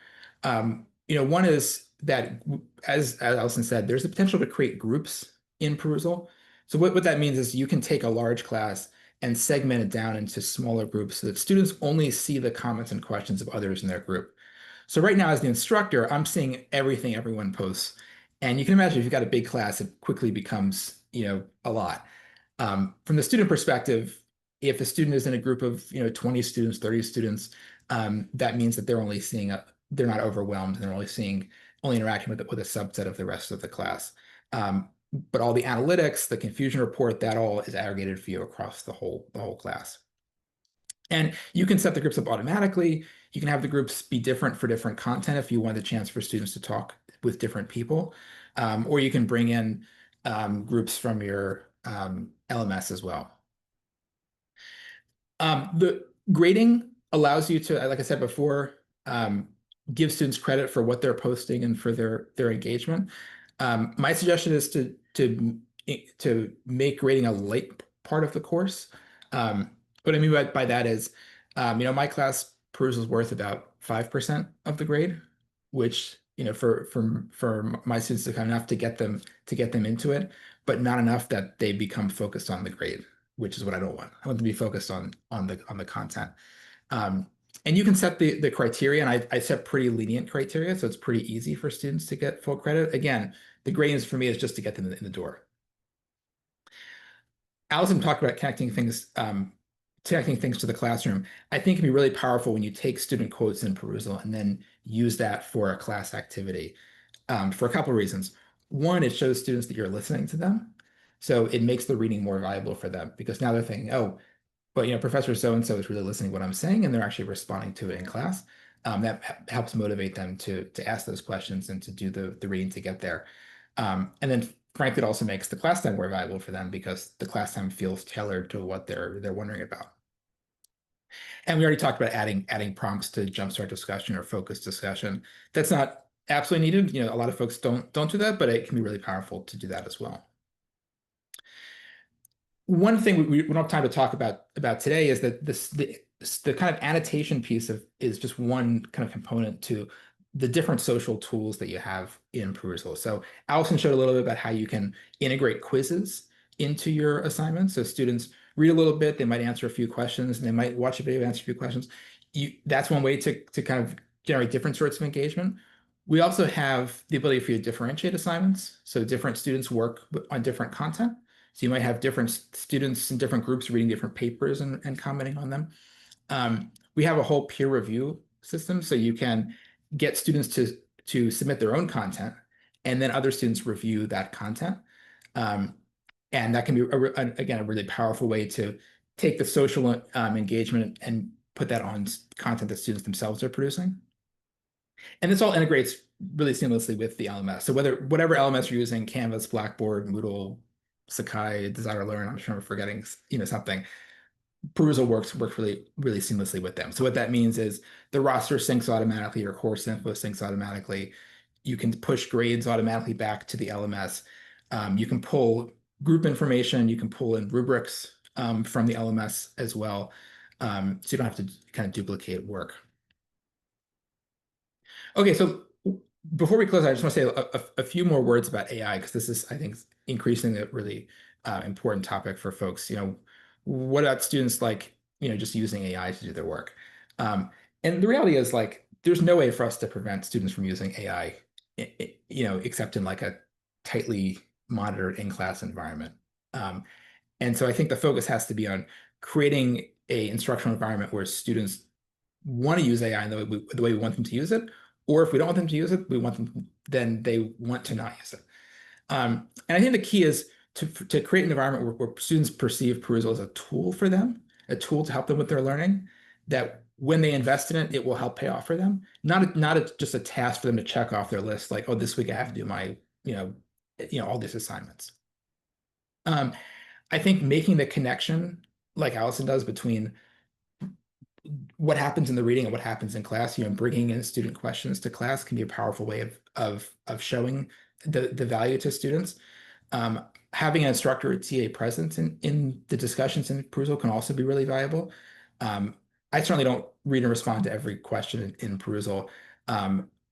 one is that, as Alison said, there's the potential to create groups in Perusall. So what that means is you can take a large class and segment it down into smaller groups so that students only see the comments and questions of others in their group. So right now, as the instructor, I'm seeing everything everyone posts. And you can imagine if you've got a big class, it quickly becomes, a lot. From the student perspective, if a student is in a group of 20 students, 30 students, that means that they're not overwhelmed, and they're only interacting with a subset of the rest of the class. But all the analytics, the confusion report, that all is aggregated for you across the whole class. And you can set the groups up automatically. You can have the groups be different for different content if you want the chance for students to talk with different people. Or you can bring in groups from your LMS as well. The grading allows you to, like I said before, give students credit for what they're posting and for their engagement. My suggestion is to make grading a light part of the course. What I mean by that is, my class Perusall is worth about 5% of the grade, which for my students to kind of enough to get them into it, but not enough that they become focused on the grade, which is what I don't want. I want them to be focused on the content. And you can set the criteria, and I set pretty lenient criteria, so it's pretty easy for students to get full credit. Again, the grading for me is just to get them in the door. Alison talked about connecting things to the classroom. I think it can be really powerful when you take student quotes in Perusall and then use that for a class activity, for a couple of reasons. One, it shows students that you're listening to them. So it makes the reading more valuable for them, because now they're thinking, oh, but Professor so-and-so is really listening to what I'm saying, and they're actually responding to it in class. That helps motivate them to ask those questions and to do the reading to get there. And then frankly, it also makes the class time more valuable for them, because the class time feels tailored to what they're wondering about. And we already talked about adding prompts to jumpstart discussion or focus discussion. That's not absolutely needed. A lot of folks don't do that, but it can be really powerful to do that as well. One thing we don't have time to talk about today is that the kind of annotation piece is just one kind of component to the different social tools that you have in Perusall. So Alison showed a little bit about how you can integrate quizzes into your assignments. So students read a little bit, they might answer a few questions, and they might watch a video, answer a few questions. That's one way to kind of generate different sorts of engagement. We also have the ability for you to differentiate assignments. So different students work on different content. So you might have different students in different groups reading different papers and commenting on them. We have a whole peer review system, so you can get students to submit their own content, and then other students review that content. And that can be, again, a really powerful way to take the social engagement and put that on content that students themselves are producing. And this all integrates really seamlessly with the LMS. So whatever LMS you're using, Canvas, Blackboard, Moodle, Sakai, Desire-Learn, I'm sure I'm forgetting something, Perusall works really, really seamlessly with them. So what that means is the roster syncs automatically, your course info syncs automatically. You can push grades automatically back to the LMS. You can pull group information, you can pull in rubrics from the LMS as well. So you don't have to kind of duplicate work. Okay, so before we close, I just want to say a few more words about AI, because this is, I think, increasingly a really important topic for folks. What about students just using AI to do their work? And the reality is, there's no way for us to prevent students from using AI, except in a tightly monitored in-class environment. And so I think the focus has to be on creating a instructional environment where students want to use AI in the way we want them to use it, or if we don't want them to use it, then they want to not use it. And I think the key is to create an environment where students perceive Perusall as a tool for them, a tool to help them with their learning, that when they invest in it, it will help pay off for them. Not just a task for them to check off their list, like, oh, this week I have to do my, all these assignments. I think making the connection, like Alison does, between what happens in the reading and what happens in class, bringing in student questions to class can be a powerful way of showing the value to students. Having an instructor or TA present in the discussions in Perusall can also be really valuable. I certainly don't read and respond to every question in Perusall.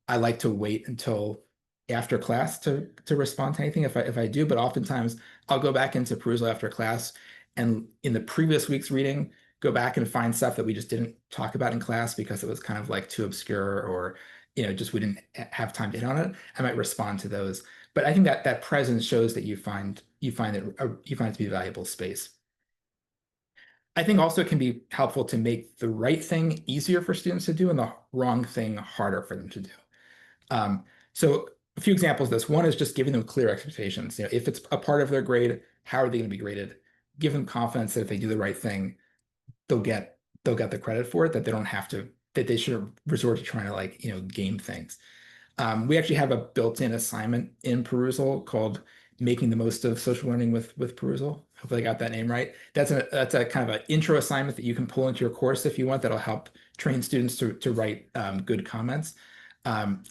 I like to wait until after class to respond to anything if I do, but oftentimes I'll go back into Perusall after class and in the previous week's reading, go back and find stuff that we just didn't talk about in class because it was kind of like too obscure or just we didn't have time to hit on it. I might respond to those. But I think that that presence shows that you find it to be a valuable space. I think also it can be helpful to make the right thing easier for students to do and the wrong thing harder for them to do. So a few examples of this. One is just giving them clear expectations. If it's a part of their grade, how are they going to be graded? Give them confidence that if they do the right thing, they'll get the credit for it, that they don't have to, that they shouldn't resort to trying to game things. We actually have a built-in assignment in Perusall called Making the Most of Social Learning with Perusall. Hopefully I got that name right. That's a kind of an intro assignment that you can pull into your course if you want. That'll help train students to write good comments.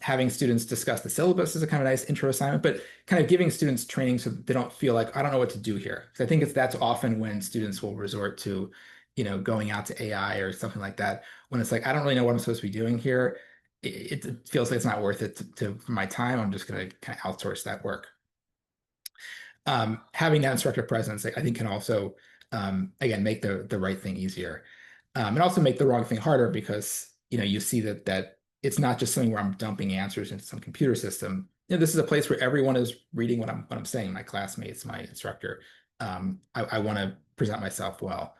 Having students discuss the syllabus is a kind of nice intro assignment, but kind of giving students training so that they don't feel like, I don't know what to do here. Because I think that's often when students will resort to, going out to AI or something like that. When it's like, I don't really know what I'm supposed to be doing here. It feels like it's not worth it for my time. I'm just going to kind of outsource that work. Having that instructor presence, I think, can also, again, make the right thing easier, and also make the wrong thing harder because you see that it's not just something where I'm dumping answers into some computer system. This is a place where everyone is reading what I'm saying. My classmates, my instructor. I want to present myself well.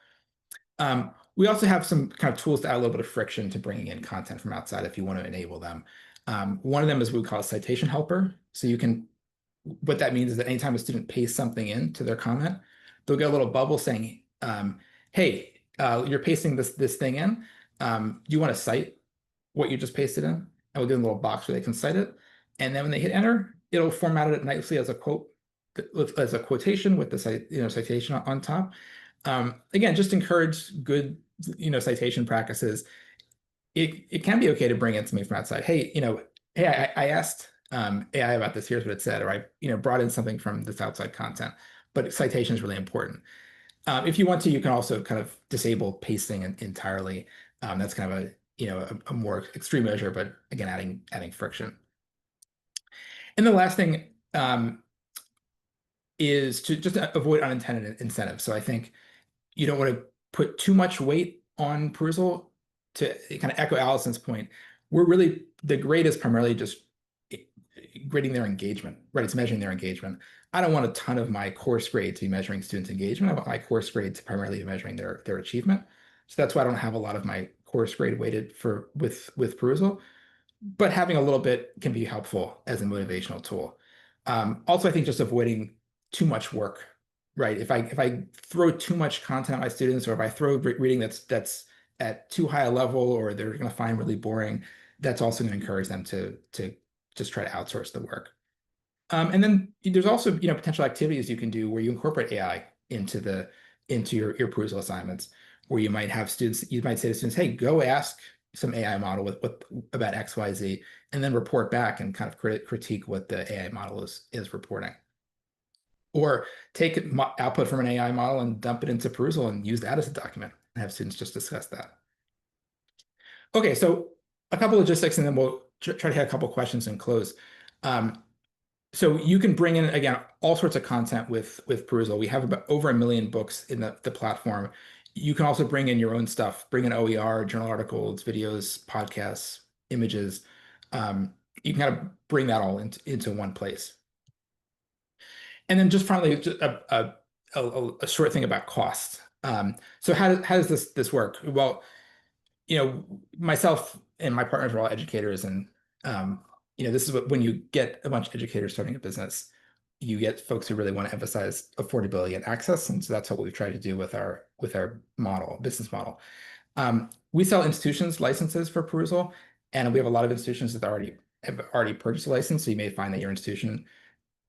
We also have some kind of tools to add a little bit of friction to bringing in content from outside if you want to enable them. One of them is what we call a citation helper. So what that means is that anytime a student pastes something into their comment, they'll get a little bubble saying, hey, you're pasting this thing in. Do you want to cite what you just pasted in? And we'll give them a little box where they can cite it. And then when they hit enter, it'll format it nicely as a quote, as a quotation with the citation on top. Again, just encourage good citation practices. It can be okay to bring in something from outside. Hey, I asked AI about this. Here's what it said, or I brought in something from this outside content. But citation is really important. If you want to, you can also kind of disable pasting entirely. That's kind of a more extreme measure, but again, adding friction. And the last thing is to just avoid unintended incentives. So I think you don't want to put too much weight on Perusall. To kind of echo Alison's point, the grade is primarily just grading their engagement, right? It's measuring their engagement. I don't want a ton of my course grade to be measuring students' engagement. I want my course grade to primarily be measuring their achievement. So that's why I don't have a lot of my course grade weighted with Perusall. But having a little bit can be helpful as a motivational tool. Also, I think just avoiding too much work, right? If I throw too much content at my students, or if I throw reading that's at too high a level, or they're going to find really boring, that's also going to encourage them to just try to outsource the work. And then there's also potential activities you can do where you incorporate AI into your Perusall assignments, where you might say to students, hey, go ask some AI model about XYZ, and then report back and kind of critique what the AI model is reporting. Or take output from an AI model and dump it into Perusall and use that as a document and have students just discuss that. Okay, so a couple of logistics, and then we'll try to hit a couple of questions and close. So you can bring in, again, all sorts of content with Perusall. We have about over 1 million books in the platform. You can also bring in your own stuff, bring in OER, journal articles, videos, podcasts, images. You can kind of bring that all into one place. And then just finally, a short thing about cost. So how does this work? Well, myself and my partners are all educators, and this is when you get a bunch of educators starting a business, you get folks who really want to emphasize affordability and access, and so that's what we've tried to do with our business model. We sell institutions licenses for Perusall, and we have a lot of institutions that have already purchased a license. So you may find that your institution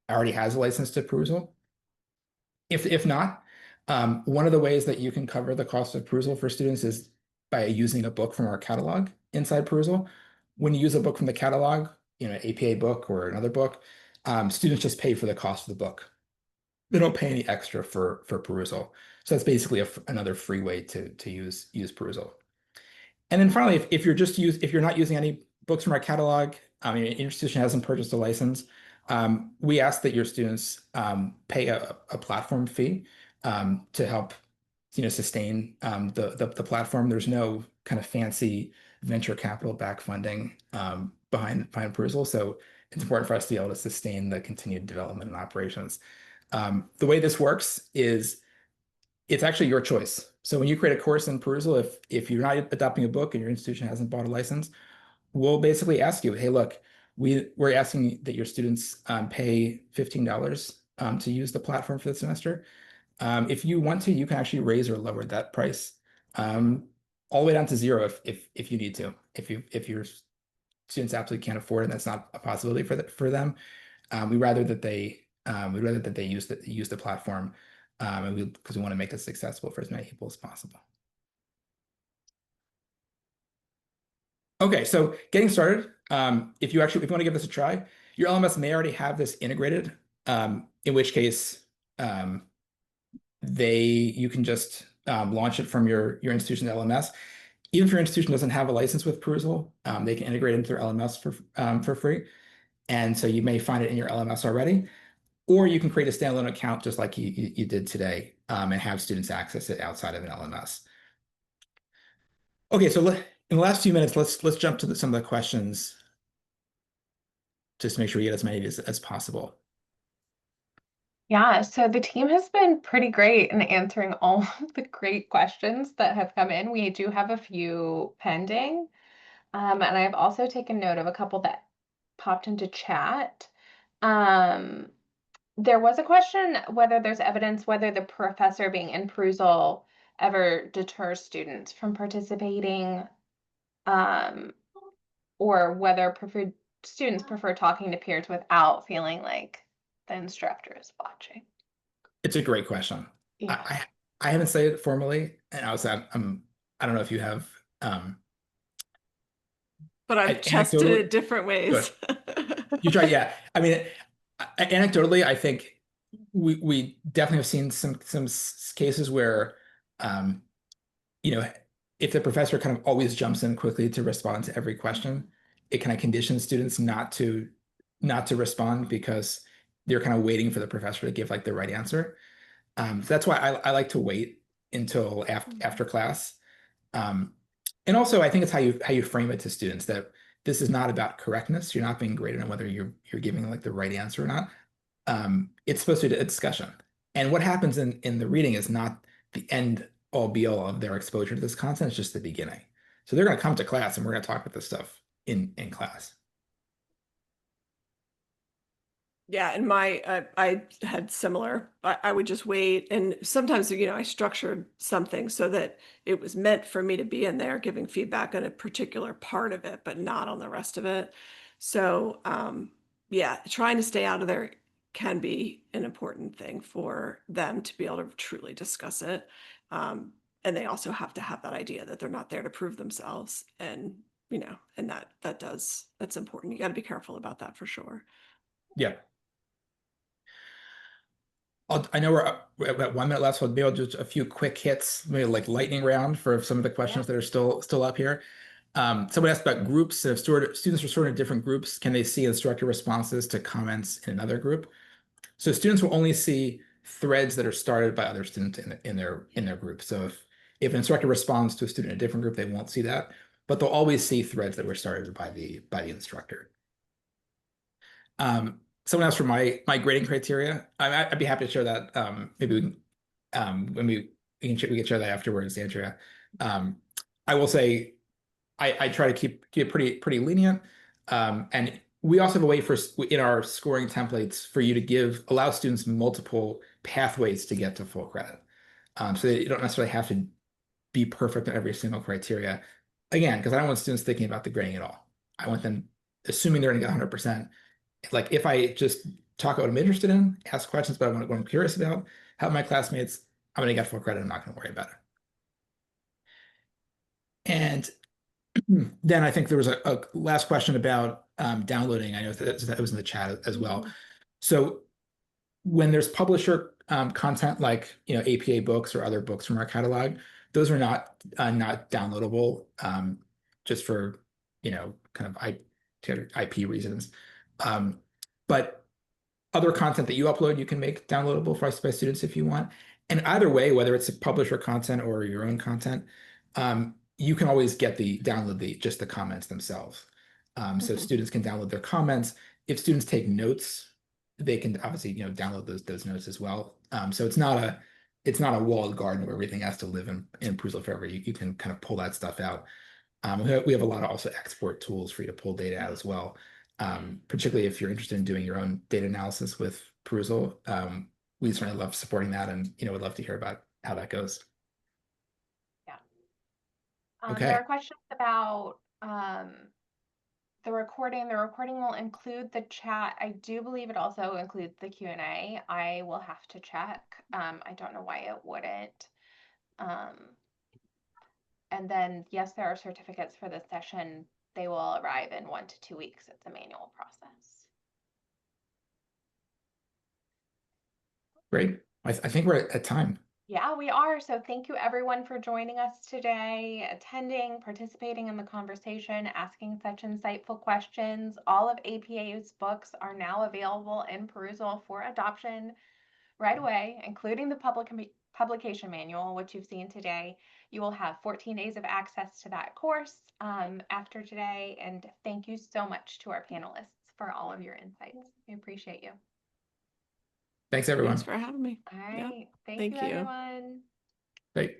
already has a license to Perusall. If not, one of the ways that you can cover the cost of Perusall for students is by using a book from our catalog inside Perusall. When you use a book from the catalog, an APA book or another book, students just pay for the cost of the book. They don't pay any extra for Perusall. So that's basically another free way to use Perusall. And then finally, if you're not using any books from our catalog, your institution hasn't purchased a license, we ask that your students pay a platform fee to help sustain the platform. There's no kind of fancy venture capital back funding behind Perusall, so it's important for us to be able to sustain the continued development and operations. The way this works is it's actually your choice. So when you create a course in Perusall, if you're not adopting a book and your institution hasn't bought a license, we'll basically ask you, hey, look, we're asking that your students pay $15 to use the platform for the semester. If you want to, you can actually raise or lower that price all the way down to zero if you need to. If your students absolutely can't afford it and that's not a possibility for them, we'd rather that they use the platform, and because we want to make this accessible for as many people as possible. Okay, so getting started, if you want to give this a try, your LMS may already have this integrated, in which case you can just launch it from your institution's LMS. Even if your institution doesn't have a license with Perusall, they can integrate into their LMS for free. And so you may find it in your LMS already, or you can create a standalone account just like you did today, and have students access it outside of an LMS. Okay, so in the last few minutes, let's jump to some of the questions, just to make sure we get as many as possible. Yeah, so the team has been pretty great in answering all of the great questions that have come in. We do have a few pending, and I've also taken note of a couple that popped into chat. There was a question whether there's evidence whether the professor being in Perusall ever deters students from participating, or whether students prefer talking to peers without feeling like the instructor is watching. It's a great question. Yeah. I haven't said it formally, and I don't know if you have. But I've tested it different ways. You tried, yeah. I mean, anecdotally, I think we definitely have seen some cases where, if the professor kind of always jumps in quickly to respond to every question, it kind of conditions students not to respond because they're kind of waiting for the professor to give like the right answer. So that's why I like to wait until after class. And also, I think it's how you frame it to students, that this is not about correctness. You're not being graded on whether you're giving like the right answer or not. It's supposed to be a discussion. And what happens in the reading is not the end all be all of their exposure to this content. It's just the beginning. So they're going to come to class and we're going to talk about this stuff in class. Yeah, and I had similar. I would just wait, and sometimes I structured something so that it was meant for me to be in there giving feedback on a particular part of it, but not on the rest of it. So yeah, trying to stay out of there can be an important thing for them to be able to truly discuss it. And they also have to have that idea that they're not there to prove themselves, and and that's important. You got to be careful about that for sure. Yeah. I know we're at 1 minute left, so maybe I'll do a few quick hits, maybe like lightning round for some of the questions that are still up here. Someone asked about groups. So if students are sorted in different groups, can they see instructor responses to comments in another group? So students will only see threads that are started by other students in their group. So if an instructor responds to a student in a different group, they won't see that, but they'll always see threads that were started by the instructor. Someone asked for my grading criteria. I'd be happy to share that. Maybe we can we can share that afterwards, Andrea. I will say I try to keep it pretty lenient, and we also have a way in our scoring templates for you to allow students multiple pathways to get to full credit, so that you don't necessarily have to be perfect on every single criteria. Again, because I don't want students thinking about the grading at all. I want them assuming they're going to get 100%. Like if I just talk about what I'm interested in, ask questions about what I'm curious about, help my classmates, I'm going to get full credit. I'm not going to worry about it. And then I think there was a last question about downloading. I know that was in the chat as well. So when there's publisher content like APA books or other books from our catalog, those are not downloadable, just for kind of IP reasons. But other content that you upload, you can make downloadable by students if you want. And either way, whether it's publisher content or your own content, you can always download just the comments themselves. So students can download their comments. If students take notes, they can obviously download those notes as well. So it's not a walled garden where everything has to live in Perusall forever. You can kind of pull that stuff out. We have a lot of also export tools for you to pull data out as well. Particularly if you're interested in doing your own data analysis with Perusall. We certainly love supporting that, and would love to hear about how that goes. Yeah. Okay. There are questions about the recording. The recording will include the chat. I do believe it also includes the Q&A. I will have to check. I don't know why it wouldn't. And then, yes, there are certificates for this session. They will arrive in 1 to 2 weeks. It's a manual process. Great. I think we're at time. Yeah, we are. So thank you everyone for joining us today, attending, participating in the conversation, asking such insightful questions. All of APA's books are now available in Perusall for adoption right away, including the publication manual, which you've seen today. You will have 14 days of access to that course after today. And thank you so much to our panelists for all of your insights. We appreciate you. Thanks, everyone. Thanks for having me. All right. Yep. Thank you, you. everyone. Bye.